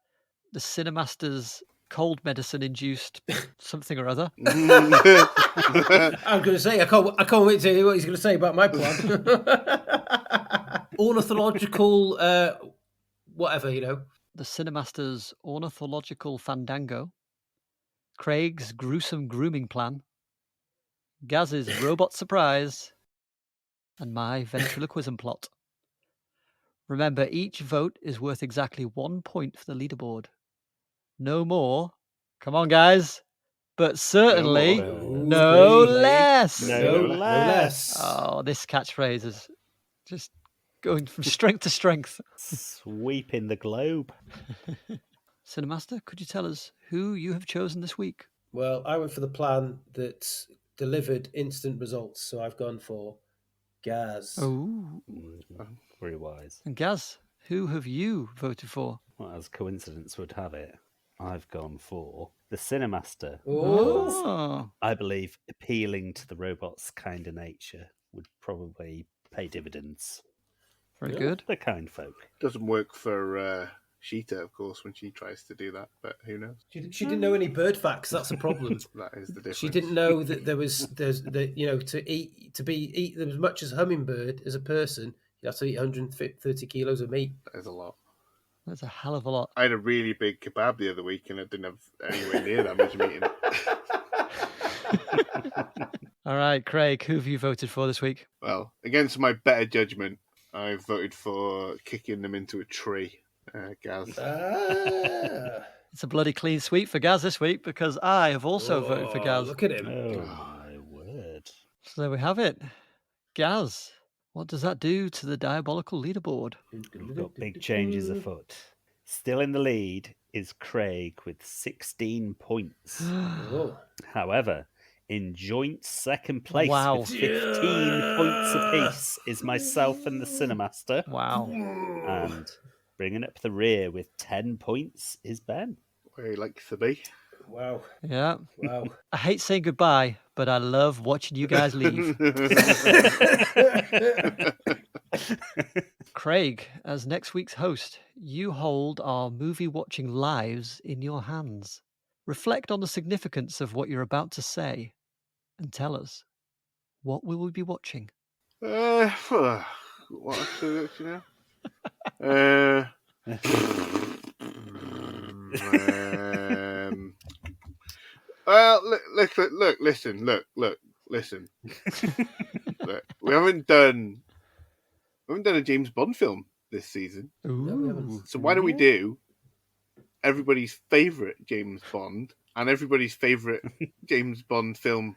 the Cinemaster's cold medicine-induced something or other. I was going to say, I can't wait to hear what he's going to say about my plan. Ornithological, whatever, you know. The Cinemaster's ornithological fandango. Craig's gruesome grooming plan. Gaz's robot surprise. And my ventriloquism plot. Remember, each vote is worth exactly 1 point for the leaderboard. No more. Come on, guys. But certainly no less. No less. Oh, this catchphrase is just going from strength to strength. Sweeping the globe. Cinemaster, could you tell us who you have chosen this week? Well, I went for the plan that delivered instant results, so I've gone for Gaz. Oh. Very wise. And Gaz, who have you voted for? Well, as coincidence would have it, I've gone for the Cinemaster. Oh, I believe appealing to the robot's kind of nature would probably pay dividends. very Yeah. good. The kind folk. Doesn't work for Sheeta, of course, when she tries to do that, but who knows? She didn't know any bird facts. That's a problem. That is the difference. She didn't know that there's to eat as much as hummingbird as a person, you have to eat 130 kilos of meat. That is a lot. That's a hell of a lot. I had a really big kebab the other week and I didn't have anywhere near that much meat in it. All right, Craig, who have you voted for this week? Well, against my better judgment, I voted for kicking them into a tree, Gaz. It's a bloody clean sweep for Gaz this week because I have also voted for Gaz. Look at him. Oh my word. So there we have it. Gaz, what does that do to the diabolical leaderboard? We've got big changes afoot. Still in the lead is Craig with 16 points. Oh. However, in joint second place Wow. with 15 points apiece is myself and the Cinemaster. Wow. And bringing up the rear with 10 points is Ben. Where he likes to be. Wow. Yeah. Wow. I hate saying goodbye, but I love watching you guys leave. Craig, as next week's host, you hold our movie watching lives in your hands. Reflect on the significance of what you're about to say and tell us, what will we be watching? What should you know? Well, listen. Look, we haven't done a James Bond film this season. Ooh. So why don't we do everybody's favourite James Bond and everybody's favourite James Bond film,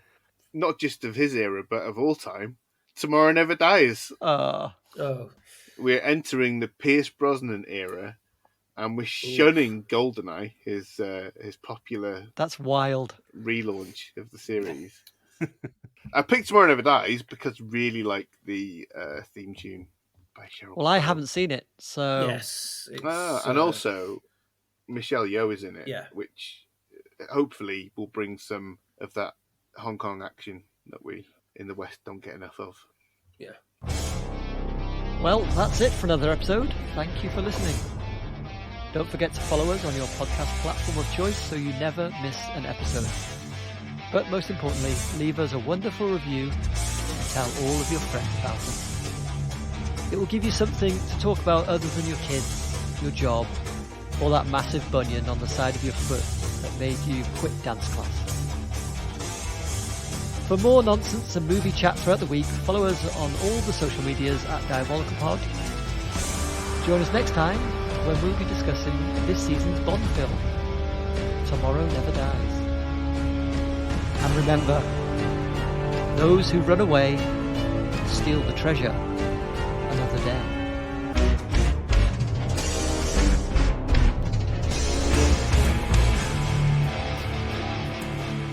not just of his era, but of all time, Tomorrow Never Dies. Oh. We're entering the Pierce Brosnan era, and we're shunning GoldenEye, his popular That's wild relaunch of the series. I picked Tomorrow Never Dies because I really like the theme tune by Cheryl. Well, I haven't seen it, so Yes. And also Michelle Yeoh is in it, Yeah. which hopefully will bring some of that Hong Kong action that we in the West don't get enough of. Yeah. well, that's it for another episode. Thank you for listening. Don't forget to follow us on your podcast platform of choice so you never miss an episode. But most importantly, leave us a wonderful review and tell all of your friends about us. It will give you something to talk about other than your kids, your job, or that massive bunion on the side of your foot that made you quit dance class. For more nonsense and movie chat throughout the week, follow us on all the social medias at DiabolicalPod. Join us next time when we'll be discussing this season's Bond film, Tomorrow Never Dies. And remember, those who run away steal the treasure another day.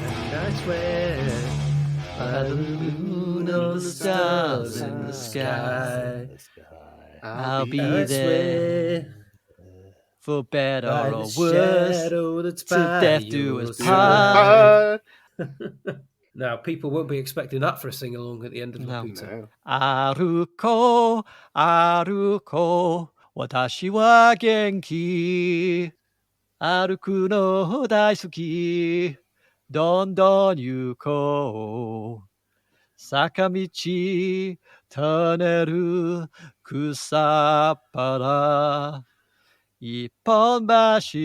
And I swear by the moon of the stars in the sky, I'll be I there swear for better by or the worse, shadow that's till by death do your us side. part. Now, people won't be expecting that for a sing-along at the end of No. Laputa. Aruko, aruko, watashi wa genki. Aruku no daisuki, dondon yuko. Sakamichi, tuneru, kusapara. Ippon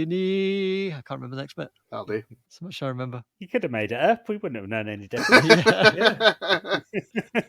ni. I can't remember the next bit. That'll do. So much I remember. You could have made it up. We wouldn't have known any difference. Yeah. Yeah.